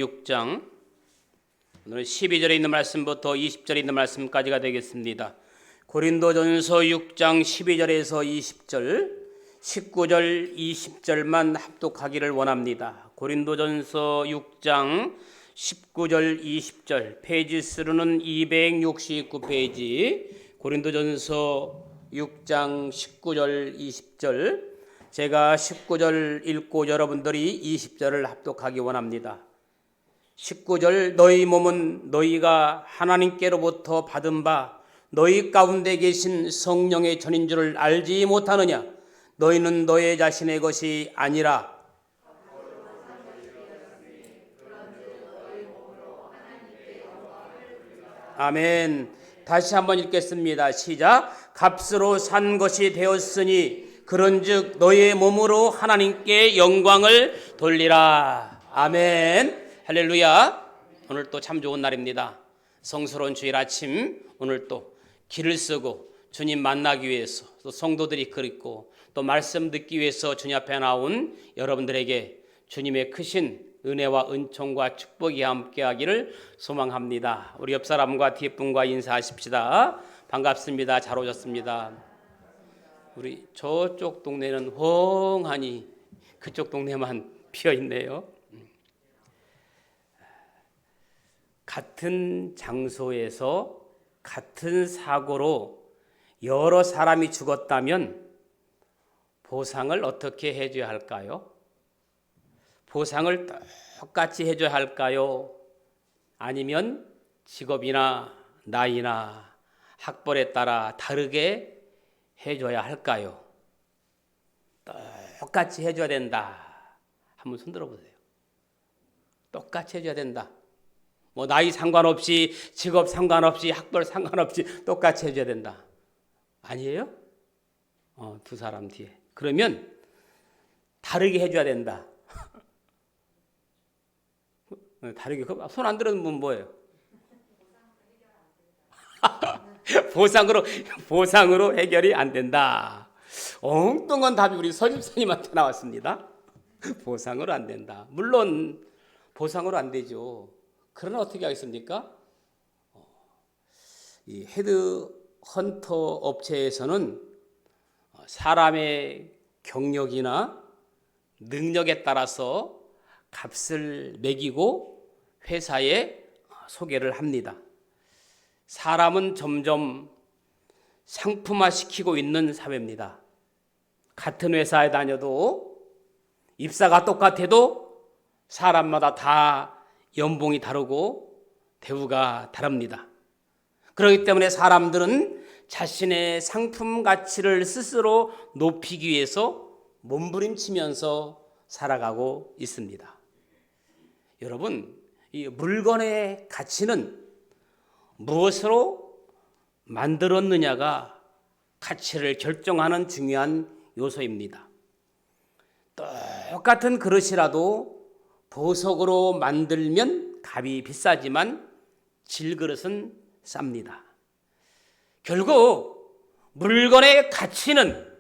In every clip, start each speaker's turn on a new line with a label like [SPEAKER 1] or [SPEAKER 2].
[SPEAKER 1] 6장 오늘 12절에 있는 말씀부터 20절에 있는 말씀까지가 되겠습니다. 고린도전서 6장 12절에서 20절, 19절, 20절만 합독하기를 원합니다. 고린도전서 6장 19절, 20절, 페이지 수로는 269페이지, 고린도전서 6장 19절, 20절, 제가 19절 읽고 여러분들이 20절을 합독하기 원합니다. 19절, 너희 몸은 너희가 하나님께로부터 받은 바 너희 가운데 계신 성령의 전인 줄을 알지 못하느냐? 너희는 너희 자신의 것이 아니라 아멘. 다시 한번 읽겠습니다. 시작. 값으로 산 것이 되었으니 그런즉 너희의 몸으로 하나님께 영광을 돌리라. 아멘. 할렐루야. 오늘 또 참 좋은 날입니다. 성스러운 주일 아침, 오늘 또 길을 쓰고 주님 만나기 위해서, 또 성도들이 그립고 또 말씀 듣기 위해서 주님 앞에 나온 여러분들에게 주님의 크신 은혜와 은총과 축복이 함께하기를 소망합니다. 우리 옆 사람과 뒤에 분과 인사하십시다. 반갑습니다. 잘 오셨습니다. 우리 저쪽 동네는 휑하니 그쪽 동네만 비어 있네요. 같은 장소에서 같은 사고로 여러 사람이 죽었다면 보상을 어떻게 해줘야 할까요? 보상을 똑같이 해줘야 할까요? 아니면 직업이나 나이나 학벌에 따라 다르게 해줘야 할까요? 똑같이 해줘야 된다. 한번 손들어 보세요. 똑같이 해줘야 된다. 뭐 나이 상관없이, 직업 상관없이, 학벌 상관없이 똑같이 해줘야 된다. 아니에요? 두 사람 뒤에. 그러면 다르게 해줘야 된다. 다르게. 손 안 들어는 분 뭐예요? 보상으로 해결이 안 된다. 엉뚱한 답이 우리 서집사님한테 나왔습니다. 보상으로 안 된다. 물론 보상으로 안 되죠. 그러나 어떻게 하겠습니까? 이 헤드헌터 업체에서는 사람의 경력이나 능력에 따라서 값을 매기고 회사에 소개를 합니다. 사람은 점점 상품화시키고 있는 사회입니다. 같은 회사에 다녀도 입사가 똑같아도 사람마다 다 연봉이 다르고 대우가 다릅니다. 그렇기 때문에 사람들은 자신의 상품 가치를 스스로 높이기 위해서 몸부림치면서 살아가고 있습니다. 여러분, 이 물건의 가치는 무엇으로 만들었느냐가 가치를 결정하는 중요한 요소입니다. 똑같은 그릇이라도 보석으로 만들면 값이 비싸지만 질그릇은 쌉니다. 결국 물건의 가치는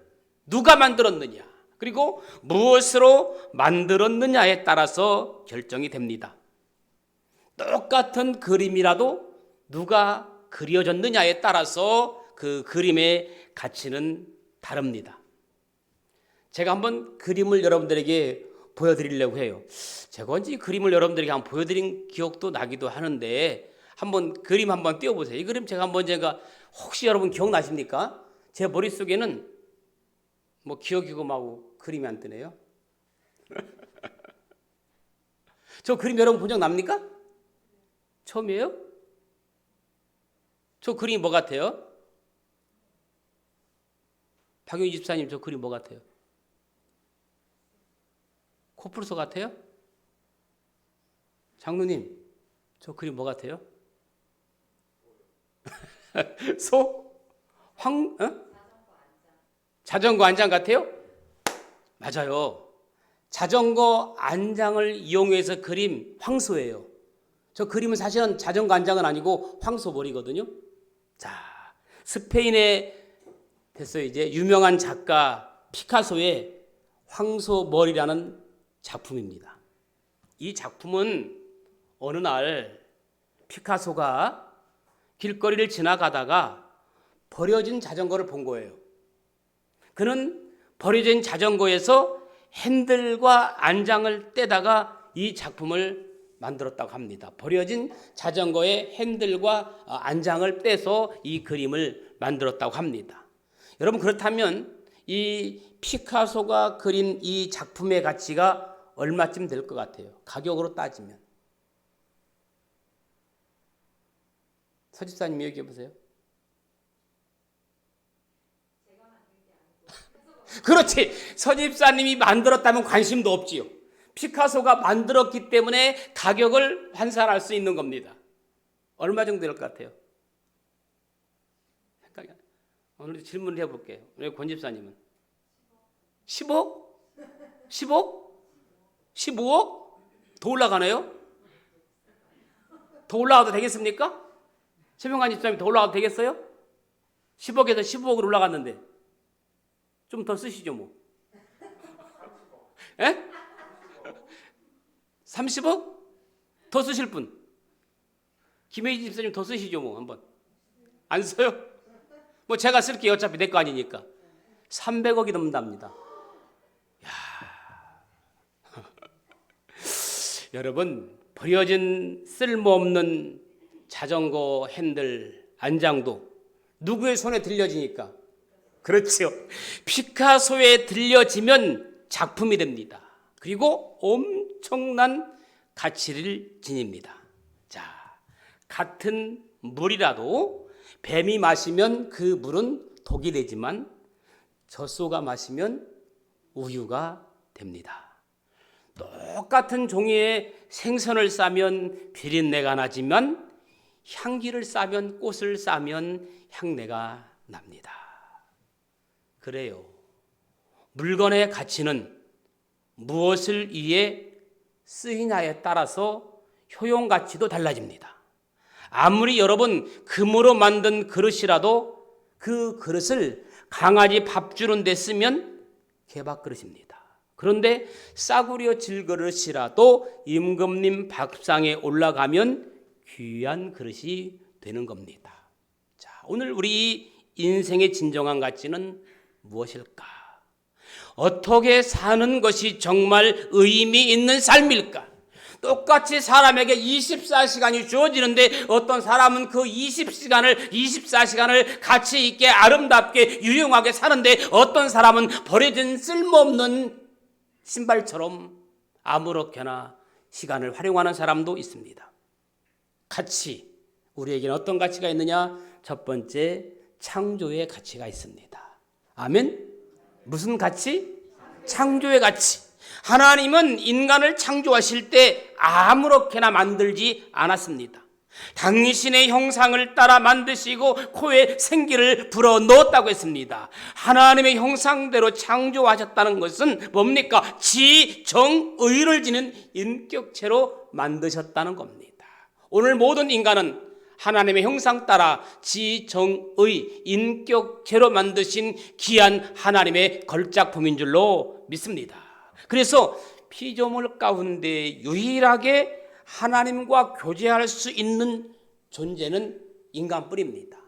[SPEAKER 1] 누가 만들었느냐, 그리고 무엇으로 만들었느냐에 따라서 결정이 됩니다. 똑같은 그림이라도 누가 그려졌느냐에 따라서 그 그림의 가치는 다릅니다. 제가 한번 그림을 여러분들에게 보여드리려고 해요. 제가 언제 이 그림을 여러분들에게 한번 보여드린 기억도 나기도 하는데 한번 그림 한번 띄워보세요. 이 그림 제가 혹시 여러분 기억나십니까? 제 머릿속에는 뭐 기억이고 마고 그림이 안 뜨네요. 저 그림 여러분 본 적 납니까? 처음이에요? 저 그림이 뭐 같아요? 박용희 집사님, 저 그림 뭐 같아요? 코뿔소 같아요? 장로님, 저 그림 뭐 같아요? 소? 자전거 안장 같아요? 맞아요. 자전거 안장을 이용해서 그린 황소예요. 저 그림은 사실은 자전거 안장은 아니고 황소 머리거든요. 자, 스페인의 됐어요. 이제 유명한 작가 피카소의 황소 머리라는 작품입니다. 이 작품은 어느 날 피카소가 길거리를 지나가다가 버려진 자전거를 본 거예요. 그는 버려진 자전거에서 핸들과 안장을 떼다가 이 작품을 만들었다고 합니다. 버려진 자전거의 핸들과 안장을 떼서 이 그림을 만들었다고 합니다. 여러분, 그렇다면 이 피카소가 그린 이 작품의 가치가 얼마쯤 될 것 같아요? 가격으로 따지면. 서집사님 얘기해 보세요. 그렇지. 서집사님이 만들었다면 관심도 없지요. 피카소가 만들었기 때문에 가격을 환산할 수 있는 겁니다. 얼마 정도 될 것 같아요? 오늘 질문을 해볼게요. 우리 권 집사님은 10억? 10억? 15억? 더 올라가나요? 더 올라가도 되겠습니까? 최명관 집사님 더 올라가도 되겠어요? 10억에서 15억으로 올라갔는데 좀 더 쓰시죠 뭐. 에? 30억? 더 쓰실 분? 김혜지 집사님 더 쓰시죠 뭐. 한번 안 써요? 뭐 제가 쓸게요. 어차피 내 거 아니니까. 300억이 넘는답니다. 여러분, 버려진 쓸모없는 자전거 핸들 안장도 누구의 손에 들려지니까, 그렇죠, 피카소에 들려지면 작품이 됩니다. 그리고 엄청난 가치를 지닙니다. 자, 같은 물이라도 뱀이 마시면 그 물은 독이 되지만 젖소가 마시면 우유가 됩니다. 똑같은 종이에 생선을 싸면 비린내가 나지만 향기를 싸면, 꽃을 싸면 향내가 납니다. 그래요. 물건의 가치는 무엇을 위해 쓰이냐에 따라서 효용 가치도 달라집니다. 아무리 여러분 금으로 만든 그릇이라도 그 그릇을 강아지 밥 주는 데 쓰면 개밥 그릇입니다. 그런데 싸구려 질그릇이라도 임금님 밥상에 올라가면 귀한 그릇이 되는 겁니다. 자, 오늘 우리 인생의 진정한 가치는 무엇일까? 어떻게 사는 것이 정말 의미 있는 삶일까? 똑같이 사람에게 24시간이 주어지는데 어떤 사람은 그 24시간을 가치 있게 아름답게 유용하게 사는데 어떤 사람은 버려진 쓸모없는 신발처럼 아무렇게나 시간을 활용하는 사람도 있습니다. 가치, 우리에게는 어떤 가치가 있느냐? 첫 번째, 창조의 가치가 있습니다. 아멘? 무슨 가치? 창조의 가치. 하나님은 인간을 창조하실 때 아무렇게나 만들지 않았습니다. 당신의 형상을 따라 만드시고 코에 생기를 불어넣었다고 했습니다. 하나님의 형상대로 창조하셨다는 것은 뭡니까? 지정의를 지닌 인격체로 만드셨다는 겁니다. 오늘 모든 인간은 하나님의 형상 따라 지정의 인격체로 만드신 귀한 하나님의 걸작품인 줄로 믿습니다. 그래서 피조물 가운데 유일하게 하나님과 교제할 수 있는 존재는 인간뿐입니다.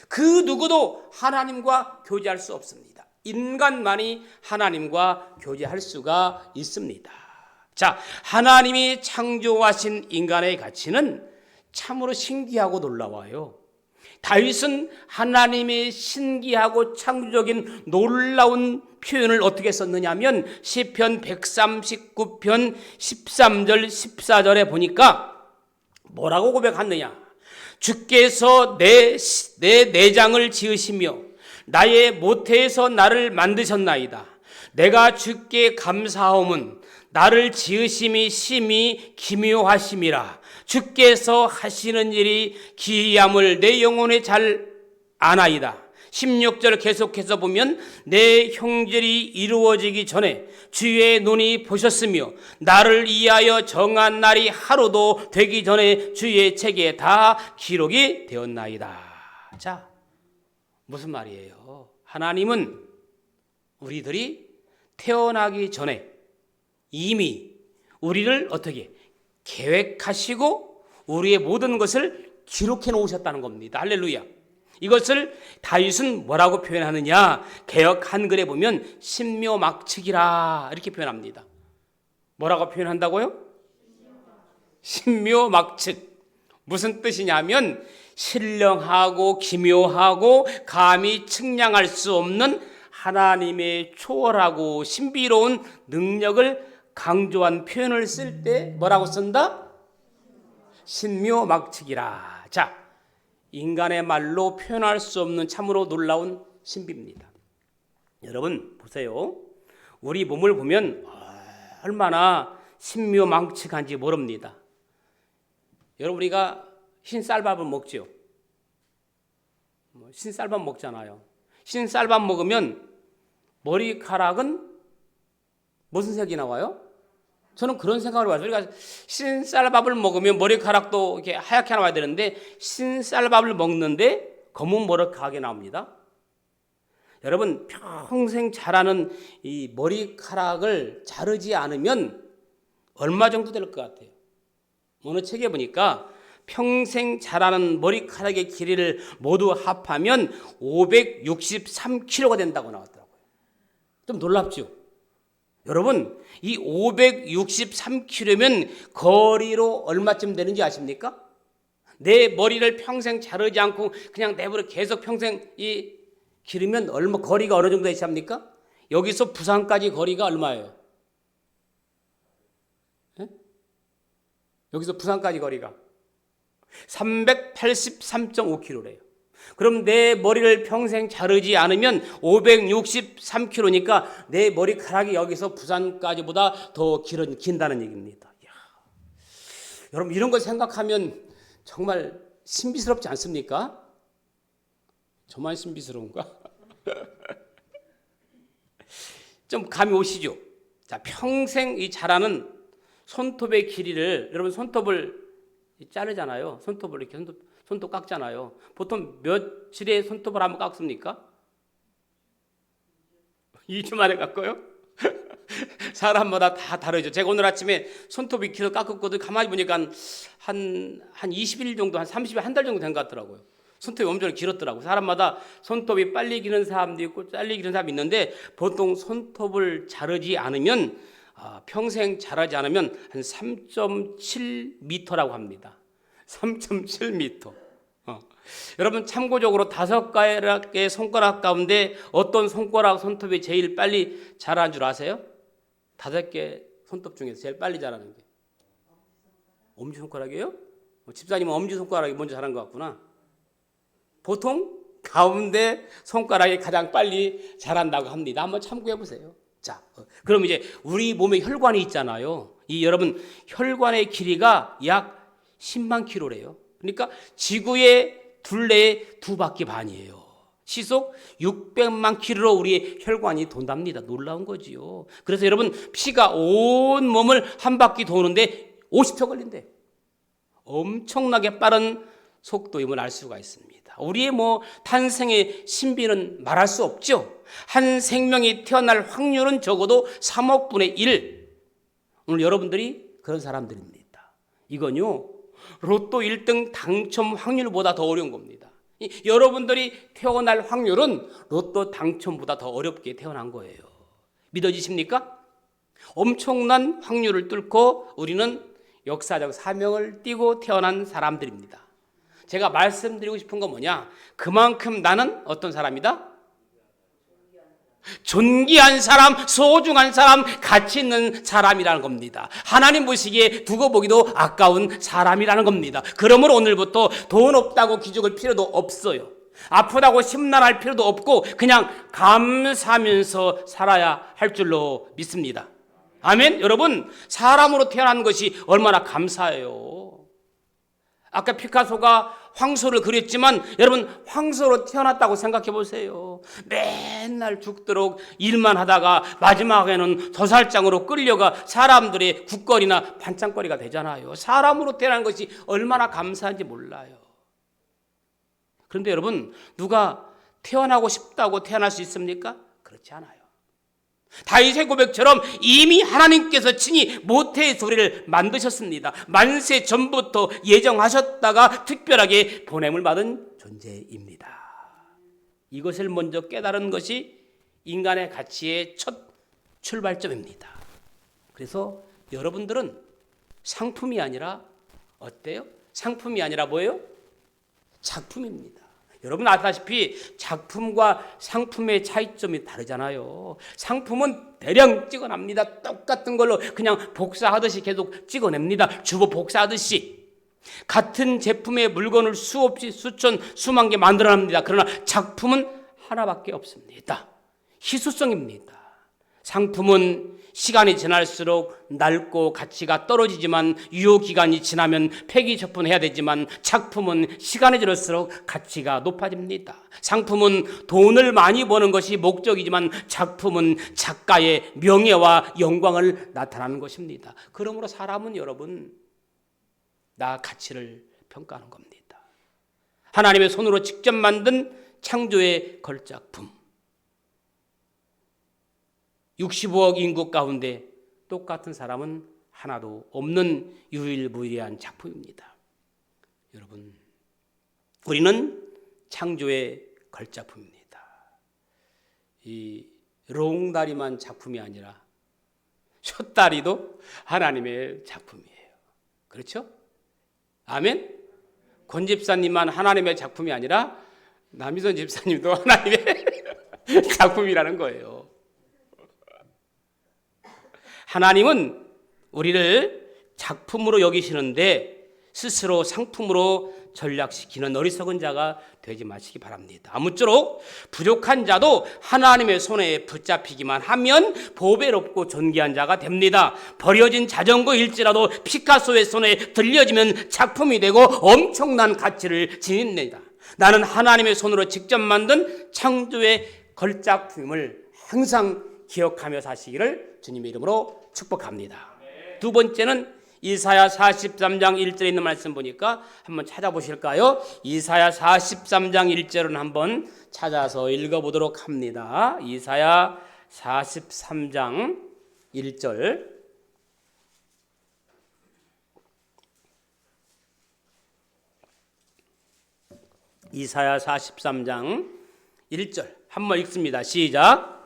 [SPEAKER 1] 그 누구도 하나님과 교제할 수 없습니다. 인간만이 하나님과 교제할 수가 있습니다. 자, 하나님이 창조하신 인간의 가치는 참으로 신기하고 놀라워요. 다윗은 하나님의 신기하고 창조적인 놀라운 표현을 어떻게 썼느냐면 시편 139편 13절 14절에 보니까 뭐라고 고백하느냐? 주께서 내 내장을 지으시며 나의 모태에서 나를 만드셨나이다. 내가 주께 감사함은 나를 지으심이 심히 기묘하심이라. 주께서 하시는 일이 기이함을 내 영혼에 잘 아나이다. 16절 계속해서 보면 내 형질이 이루어지기 전에 주의 눈이 보셨으며 나를 위하여 정한 날이 하루도 되기 전에 주의 책에 다 기록이 되었나이다. 자, 무슨 말이에요? 하나님은 우리들이 태어나기 전에 이미 우리를 어떻게 계획하시고 우리의 모든 것을 기록해 놓으셨다는 겁니다. 할렐루야. 이것을 다윗은 뭐라고 표현하느냐? 개역 한글에 보면 신묘막측이라 이렇게 표현합니다. 뭐라고 표현한다고요? 신묘막측. 무슨 뜻이냐면 신령하고 기묘하고 감히 측량할 수 없는 하나님의 초월하고 신비로운 능력을 강조한 표현을 쓸 때 뭐라고 쓴다? 신묘막측이라. 자, 인간의 말로 표현할 수 없는 참으로 놀라운 신비입니다. 여러분 보세요. 우리 몸을 보면 얼마나 신묘막측한지 모릅니다. 여러분 우리가 흰쌀밥을 먹죠. 흰쌀밥 먹잖아요. 흰쌀밥 먹으면 머리카락은 무슨 색이 나와요? 저는 그런 생각을 해요. 우리가 흰쌀밥을 먹으면 머리카락도 이렇게 하얗게 나와야 되는데 흰쌀밥을 먹는데 검은 머리카락이 나옵니다. 여러분 평생 자라는 이 머리카락을 자르지 않으면 얼마 정도 될 것 같아요? 어느 책에 보니까 평생 자라는 머리카락의 길이를 모두 합하면 563kg가 된다고 나왔더라고요. 좀 놀랍죠? 여러분 이 563kg면 거리로 얼마쯤 되는지 아십니까? 내 머리를 평생 자르지 않고 그냥 내버려 계속 평생 기르면 거리가 어느 정도 되십니까? 여기서 부산까지 거리가 얼마예요? 네? 여기서 부산까지 거리가 383.5km래요. 그럼 내 머리를 평생 자르지 않으면 563km니까 내 머리카락이 여기서 부산까지보다 더 긴다는 얘기입니다. 이야. 여러분 이런 걸 생각하면 정말 신비스럽지 않습니까? 저만 신비스러운가? 좀 감이 오시죠? 자, 평생 이 자라는 손톱의 길이를 여러분 손톱을 자르잖아요. 손톱을 이렇게 손톱 깎잖아요. 보통 며칠에 손톱을 한번 깎습니까? 2주 만에 깎아요? 사람마다 다 다르죠. 제가 오늘 아침에 손톱이 길어 깎았거든요. 가만히 보니까 한 20일 정도, 한 30일, 한 달 정도 된 것 같더라고요. 손톱이 엄청 길었더라고요. 사람마다 손톱이 빨리 기는 사람도 있고 짧게 기는 사람이 있는데 보통 손톱을 자르지 않으면 평생 자라지 않으면 한 3.7m라고 합니다. 3.7m. 여러분 참고적으로 5개의 손가락 가운데 어떤 손톱이 제일 빨리 자라는 줄 아세요? 5개 손톱 중에서 제일 빨리 자라는 게 엄지손가락이에요? 집사님은 엄지손가락이 먼저 자란 것 같구나. 보통 가운데 손가락이 가장 빨리 자란다고 합니다. 한번 참고해 보세요. 자, 그럼 이제 우리 몸에 혈관이 있잖아요. 여러분 혈관의 길이가 약 10만 킬로래요. 그러니까 지구의 둘레의 2바퀴 반이에요. 시속 600만 킬로로 우리의 혈관이 돈답니다. 놀라운 거지요. 그래서 여러분 피가 온 몸을 한 바퀴 도는데 50초 걸린대요. 엄청나게 빠른 속도임을 알 수가 있습니다. 우리의 탄생의 신비는 말할 수 없죠. 한 생명이 태어날 확률은 적어도 3억 분의 1. 오늘 여러분들이 그런 사람들입니다. 이건요 로또 1등 당첨 확률보다 더 어려운 겁니다. 여러분들이 태어날 확률은 로또 당첨보다 더 어렵게 태어난 거예요. 믿어지십니까? 엄청난 확률을 뚫고 우리는 역사적 사명을 띠고 태어난 사람들입니다. 제가 말씀드리고 싶은 건 뭐냐? 그만큼 나는 어떤 사람이다? 존귀한 사람, 소중한 사람, 가치 있는 사람이라는 겁니다. 하나님 보시기에 두고 보기도 아까운 사람이라는 겁니다. 그러므로 오늘부터 돈 없다고 기죽을 필요도 없어요. 아프다고 심란할 필요도 없고 그냥 감사하면서 살아야 할 줄로 믿습니다. 아멘. 여러분 사람으로 태어난 것이 얼마나 감사해요. 아까 피카소가 황소를 그렸지만 여러분 황소로 태어났다고 생각해 보세요. 맨날 죽도록 일만 하다가 마지막에는 도살장으로 끌려가 사람들의 국거리나 반찬거리가 되잖아요. 사람으로 태어난 것이 얼마나 감사한지 몰라요. 그런데 여러분 누가 태어나고 싶다고 태어날 수 있습니까? 그렇지 않아요. 다윗의 고백처럼 이미 하나님께서 친히 모태의 소리를 만드셨습니다. 만세 전부터 예정하셨다가 특별하게 보냄을 받은 존재입니다. 이것을 먼저 깨달은 것이 인간의 가치의 첫 출발점입니다. 그래서 여러분들은 상품이 아니라 어때요? 상품이 아니라 뭐예요? 작품입니다. 여러분 아시다시피 작품과 상품의 차이점이 다르잖아요. 상품은 대량 찍어납니다. 똑같은 걸로 그냥 복사하듯이 계속 찍어냅니다. 주보 복사하듯이. 같은 제품의 물건을 수없이 수천 수만 개 만들어냅니다. 그러나 작품은 하나밖에 없습니다. 희소성입니다. 상품은 시간이 지날수록 낡고 가치가 떨어지지만 유효기간이 지나면 폐기 처분해야 되지만 작품은 시간이 지날수록 가치가 높아집니다. 상품은 돈을 많이 버는 것이 목적이지만 작품은 작가의 명예와 영광을 나타내는 것입니다. 그러므로 사람은 여러분 나 가치를 평가하는 겁니다. 하나님의 손으로 직접 만든 창조의 걸작품. 65억 인구 가운데 똑같은 사람은 하나도 없는 유일무이한 작품입니다. 여러분, 우리는 창조의 걸작품입니다. 이 롱다리만 작품이 아니라 숏다리도 하나님의 작품이에요. 그렇죠? 아멘? 권 집사님만 하나님의 작품이 아니라 남희선 집사님도 하나님의 작품이라는 거예요. 하나님은 우리를 작품으로 여기시는데 스스로 상품으로 전락시키는 어리석은 자가 되지 마시기 바랍니다. 아무쪼록 부족한 자도 하나님의 손에 붙잡히기만 하면 보배롭고 존귀한 자가 됩니다. 버려진 자전거일지라도 피카소의 손에 들려지면 작품이 되고 엄청난 가치를 지닙니다. 나는 하나님의 손으로 직접 만든 창조의 걸작품을 항상 기억하며 사시기를 주님의 이름으로 축복합니다. 두 번째는 이사야 43장 1절에 있는 말씀 보니까 한번 찾아보실까요? 이사야 43장 1절은 한번 찾아서 읽어보도록 합니다. 이사야 43장 1절. 이사야 43장 1절 한번 읽습니다. 시작.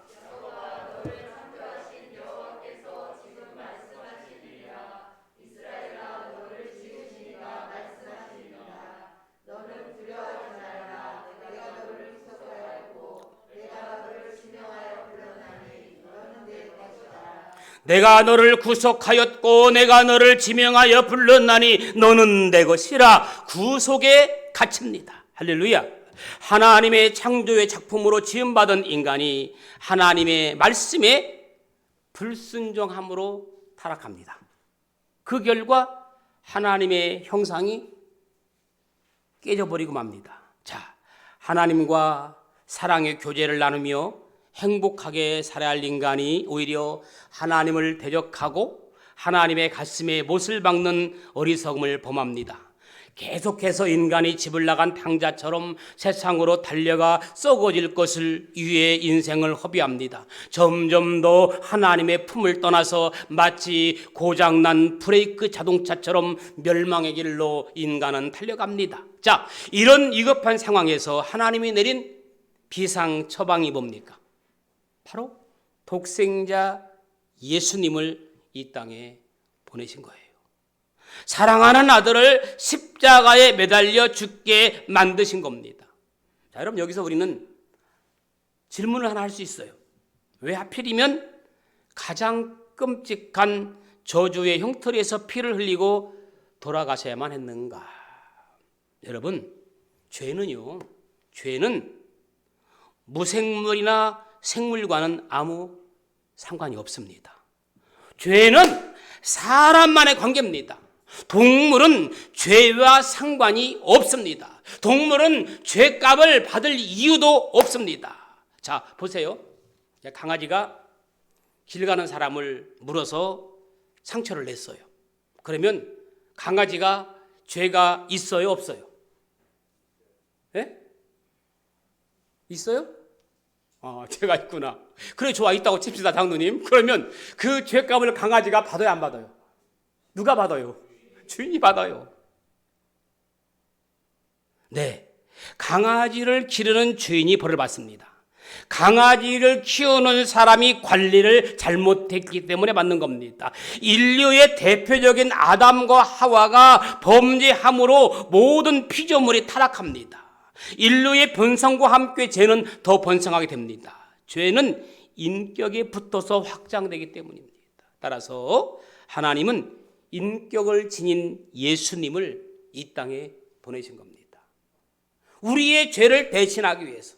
[SPEAKER 1] 내가 너를 구속하였고 내가 너를 지명하여 불렀나니 너는 내 것이라. 구속의 가치입니다. 할렐루야. 하나님의 창조의 작품으로 지음받은 인간이 하나님의 말씀에 불순종함으로 타락합니다. 그 결과 하나님의 형상이 깨져버리고 맙니다. 자, 하나님과 사랑의 교제를 나누며 행복하게 살아야 할 인간이 오히려 하나님을 대적하고 하나님의 가슴에 못을 박는 어리석음을 범합니다. 계속해서 인간이 집을 나간 탕자처럼 세상으로 달려가 썩어질 것을 위해 인생을 허비합니다. 점점 더 하나님의 품을 떠나서 마치 고장난 브레이크 자동차처럼 멸망의 길로 인간은 달려갑니다. 자, 이런 위급한 상황에서 하나님이 내린 비상 처방이 뭡니까? 바로 독생자 예수님을 이 땅에 보내신 거예요. 사랑하는 아들을 십자가에 매달려 죽게 만드신 겁니다. 자, 여러분 여기서 우리는 질문을 하나 할 수 있어요. 왜 하필이면 가장 끔찍한 저주의 흉터리에서 피를 흘리고 돌아가셔야만 했는가? 여러분, 죄는 무생물이나 생물과는 아무 상관이 없습니다. 죄는 사람만의 관계입니다. 동물은 죄와 상관이 없습니다. 동물은 죄값을 받을 이유도 없습니다. 자, 보세요. 강아지가 길 가는 사람을 물어서 상처를 냈어요. 그러면 강아지가 죄가 있어요, 없어요? 예? 있어요? 죄가 있구나. 그래, 좋아, 있다고 칩시다, 장로님. 그러면 그 죄값을 강아지가 받아요, 안 받아요? 누가 받아요? 주인이 받아요. 네, 강아지를 기르는 주인이 벌을 받습니다. 강아지를 키우는 사람이 관리를 잘못했기 때문에 받는 겁니다. 인류의 대표적인 아담과 하와가 범죄함으로 모든 피조물이 타락합니다. 인류의 번성과 함께 죄는 더 번성하게 됩니다. 죄는 인격에 붙어서 확장되기 때문입니다. 따라서 하나님은 인격을 지닌 예수님을 이 땅에 보내신 겁니다. 우리의 죄를 대신하기 위해서.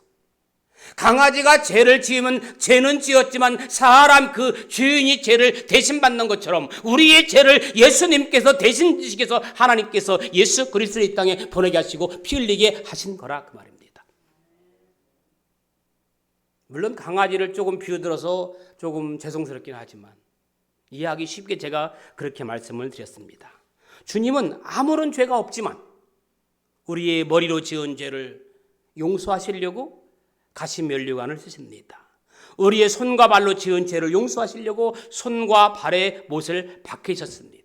[SPEAKER 1] 강아지가 죄를 지으면 죄는 지었지만 사람 그 주인이 죄를 대신 받는 것처럼 우리의 죄를 예수님께서 대신 지시께서 하나님께서 예수 그리스도를 이 땅에 보내게 하시고 피 흘리게 하신 거라 그 말입니다. 물론 강아지를 조금 비유들어서 조금 죄송스럽긴 하지만 이해하기 쉽게 제가 그렇게 말씀을 드렸습니다. 주님은 아무런 죄가 없지만 우리의 머리로 지은 죄를 용서하시려고 가시면류관을 쓰십니다. 우리의 손과 발로 지은 죄를 용서하시려고 손과 발에 못을 박히셨습니다.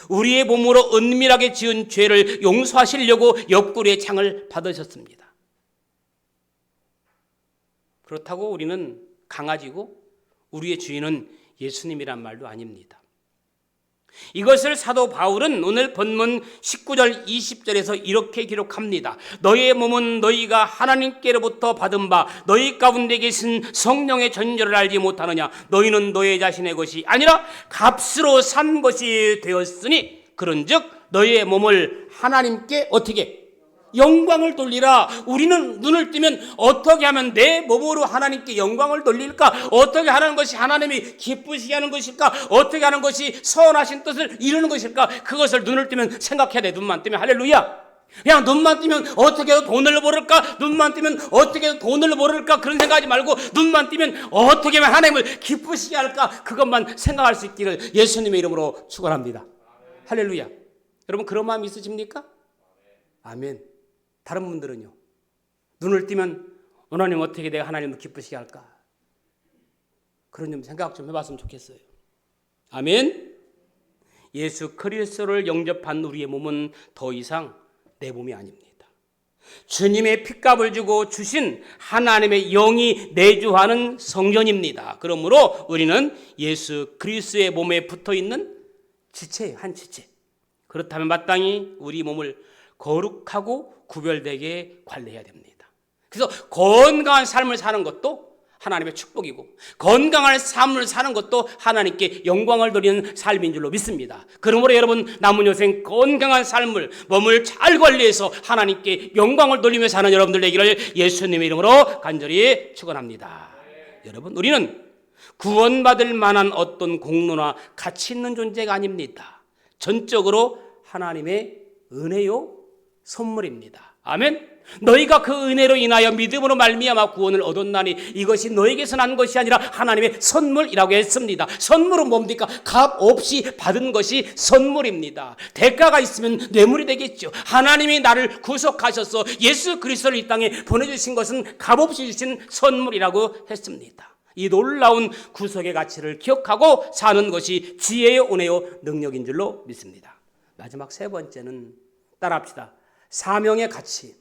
[SPEAKER 1] 우리의 몸으로 은밀하게 지은 죄를 용서하시려고 옆구리에 창을 받으셨습니다. 그렇다고 우리는 강아지고 우리의 주인은 예수님이란 말도 아닙니다. 이것을 사도 바울은 오늘 본문 19절 20절에서 이렇게 기록합니다. 너희의 몸은 너희가 하나님께로부터 받은 바 너희 가운데 계신 성령의 전절을 알지 못하느냐. 너희는 너희 자신의 것이 아니라 값으로 산 것이 되었으니 그런즉 너희의 몸을 하나님께 어떻게 영광을 돌리라. 우리는 눈을 뜨면 어떻게 하면 내 몸으로 하나님께 영광을 돌릴까? 어떻게 하는 것이 하나님이 기쁘시게 하는 것일까? 어떻게 하는 것이 선하신 뜻을 이루는 것일까? 그것을 눈을 뜨면 생각해야 돼. 눈만 뜨면. 할렐루야. 그냥 눈만 뜨면 어떻게 해서 돈을 벌을까? 눈만 뜨면 어떻게 해서 돈을 벌을까? 그런 생각하지 말고 눈만 뜨면 어떻게 하면 하나님을 기쁘시게 할까? 그것만 생각할 수 있기를 예수님의 이름으로 축원합니다. 할렐루야. 여러분 그런 마음 있으십니까? 아멘. 다른 분들은요. 눈을 뜨면 하나님 어떻게 내가 하나님을 기쁘시게 할까? 그런 좀 생각 좀 해봤으면 좋겠어요. 아멘. 예수 그리스도를 영접한 우리의 몸은 더 이상 내 몸이 아닙니다. 주님의 핏값을 주고 주신 하나님의 영이 내주하는 성전입니다. 그러므로 우리는 예수 그리스도의 몸에 붙어있는 지체예요. 한 지체. 그렇다면 마땅히 우리 몸을 거룩하고 구별되게 관리해야 됩니다. 그래서 건강한 삶을 사는 것도 하나님의 축복이고 건강한 삶을 사는 것도 하나님께 영광을 돌리는 삶인 줄로 믿습니다. 그러므로 여러분 남은 여생 건강한 삶을 몸을 잘 관리해서 하나님께 영광을 돌리며 사는 여러분들 되기를 예수님의 이름으로 간절히 축원합니다. 여러분 우리는 구원받을 만한 어떤 공로나 가치 있는 존재가 아닙니다. 전적으로 하나님의 은혜요 선물입니다. 아멘. 너희가 그 은혜로 인하여 믿음으로 말미암아 구원을 얻었나니 이것이 너에게서 난 것이 아니라 하나님의 선물이라고 했습니다. 선물은 뭡니까? 값 없이 받은 것이 선물입니다. 대가가 있으면 뇌물이 되겠죠. 하나님이 나를 구속하셔서 예수 그리스도를 이 땅에 보내주신 것은 값 없이 주신 선물이라고 했습니다. 이 놀라운 구속의 가치를 기억하고 사는 것이 지혜요 은혜요 능력인 줄로 믿습니다. 마지막 세 번째는 따라합시다. 사명의 가치.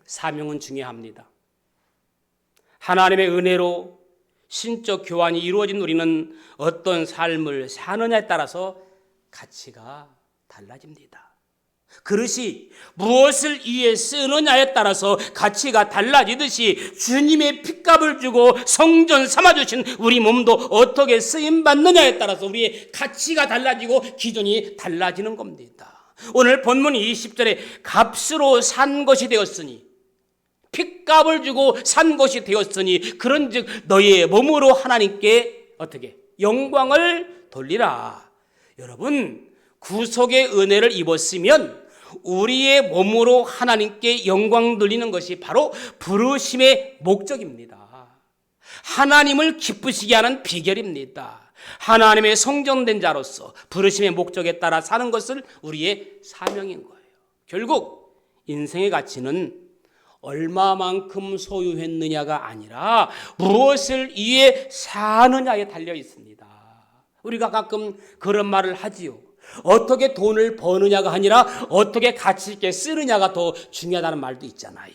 [SPEAKER 1] 사명은 중요합니다. 하나님의 은혜로 신적 교환이 이루어진 우리는 어떤 삶을 사느냐에 따라서 가치가 달라집니다. 그릇이 무엇을 위해 쓰느냐에 따라서 가치가 달라지듯이 주님의 핏값을 주고 성전 삼아주신 우리 몸도 어떻게 쓰임받느냐에 따라서 우리의 가치가 달라지고 기준이 달라지는 겁니다. 오늘 본문 20절에 값으로 산 것이 되었으니 핏값을 주고 산 것이 되었으니 그런즉 너희의 몸으로 하나님께 어떻게 영광을 돌리라. 여러분 구속의 은혜를 입었으면 우리의 몸으로 하나님께 영광 돌리는 것이 바로 부르심의 목적입니다. 하나님을 기쁘시게 하는 비결입니다. 하나님의 성전된 자로서 부르심의 목적에 따라 사는 것을 우리의 사명인 거예요. 결국 인생의 가치는 얼마만큼 소유했느냐가 아니라 무엇을 위해 사느냐에 달려 있습니다. 우리가 가끔 그런 말을 하지요. 어떻게 돈을 버느냐가 아니라 어떻게 가치 있게 쓰느냐가 더 중요하다는 말도 있잖아요.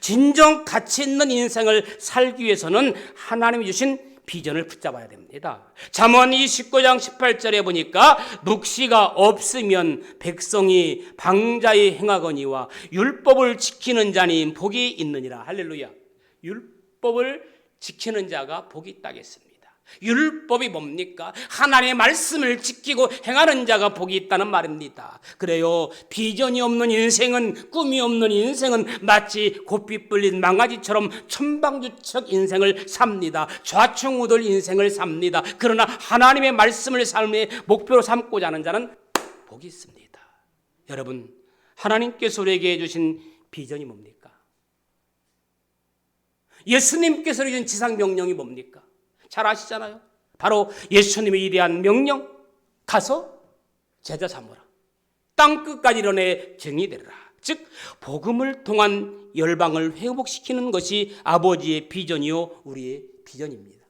[SPEAKER 1] 진정 가치 있는 인생을 살기 위해서는 하나님이 주신 비전을 붙잡아야 됩니다. 잠언 29장 18절에 보니까 묵시가 없으면 백성이 방자히 행하거니와 율법을 지키는 자니 복이 있느니라. 할렐루야. 율법을 지키는 자가 복이 있다겠습니다. 율법이 뭡니까? 하나님의 말씀을 지키고 행하는 자가 복이 있다는 말입니다. 그래요. 비전이 없는 인생은, 꿈이 없는 인생은 마치 고삐 뿔린 망아지처럼 천방지축 인생을 삽니다. 좌충우돌 인생을 삽니다. 그러나 하나님의 말씀을 삶의 목표로 삼고자 하는 자는 복이 있습니다. 여러분, 하나님께서 우리에게 주신 비전이 뭡니까? 예수님께서 주신 지상명령이 뭡니까? 잘 아시잖아요. 바로 예수님의 위대한 명령, 가서 제자 삼으라. 땅끝까지 이르내 정의 되리라. 즉 복음을 통한 열방을 회복시키는 것이 아버지의 비전이요 우리의 비전입니다.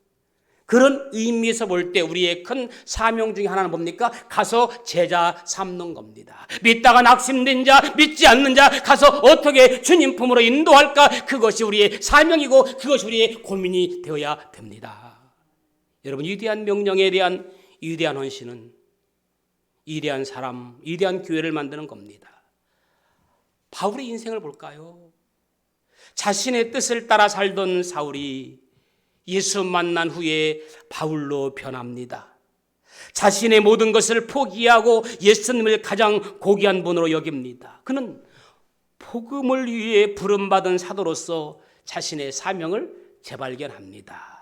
[SPEAKER 1] 그런 의미에서 볼 때 우리의 큰 사명 중에 하나는 뭡니까? 가서 제자 삼는 겁니다. 믿다가 낙심된 자, 믿지 않는 자 가서 어떻게 주님 품으로 인도할까? 그것이 우리의 사명이고 그것이 우리의 고민이 되어야 됩니다. 여러분, 위대한 명령에 대한 위대한 헌신은 위대한 사람, 위대한 교회를 만드는 겁니다. 바울의 인생을 볼까요? 자신의 뜻을 따라 살던 사울이 예수 만난 후에 바울로 변합니다. 자신의 모든 것을 포기하고 예수님을 가장 고귀한 분으로 여깁니다. 그는 복음을 위해 부름받은 사도로서 자신의 사명을 재발견합니다.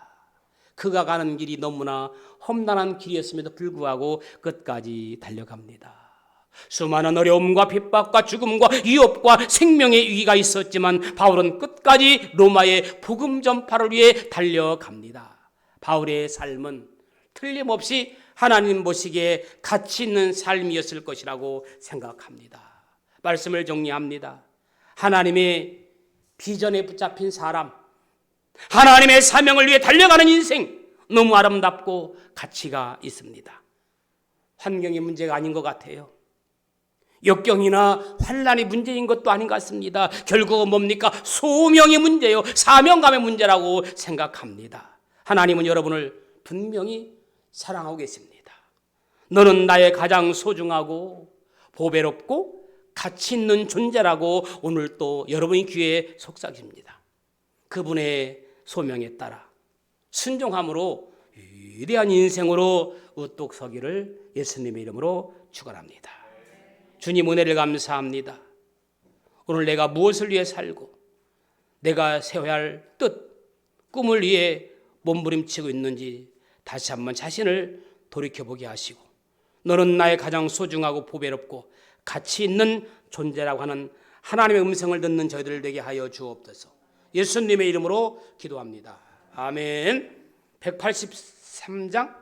[SPEAKER 1] 그가 가는 길이 너무나 험난한 길이었음에도 불구하고 끝까지 달려갑니다. 수많은 어려움과 핍박과 죽음과 위협과 생명의 위기가 있었지만 바울은 끝까지 로마의 복음 전파를 위해 달려갑니다. 바울의 삶은 틀림없이 하나님 보시기에 가치 있는 삶이었을 것이라고 생각합니다. 말씀을 정리합니다. 하나님의 비전에 붙잡힌 사람, 하나님의 사명을 위해 달려가는 인생, 너무 아름답고 가치가 있습니다. 환경이 문제가 아닌 것 같아요. 역경이나 환난이 문제인 것도 아닌 것 같습니다. 결국은 뭡니까? 소명의 문제요, 사명감의 문제라고 생각합니다. 하나님은 여러분을 분명히 사랑하고 계십니다. 너는 나의 가장 소중하고 보배롭고 가치 있는 존재라고 오늘 또 여러분의 귀에 속삭입니다. 그분의 소명에 따라 순종함으로 위대한 인생으로 우뚝 서기를 예수님의 이름으로 축원합니다. 주님 은혜를 감사합니다. 오늘 내가 무엇을 위해 살고 내가 세워야 할 뜻, 꿈을 위해 몸부림치고 있는지 다시 한번 자신을 돌이켜보게 하시고 너는 나의 가장 소중하고 보배롭고 가치 있는 존재라고 하는 하나님의 음성을 듣는 저희들 되게 하여 주옵소서. 예수님의 이름으로 기도합니다. 아멘. 183장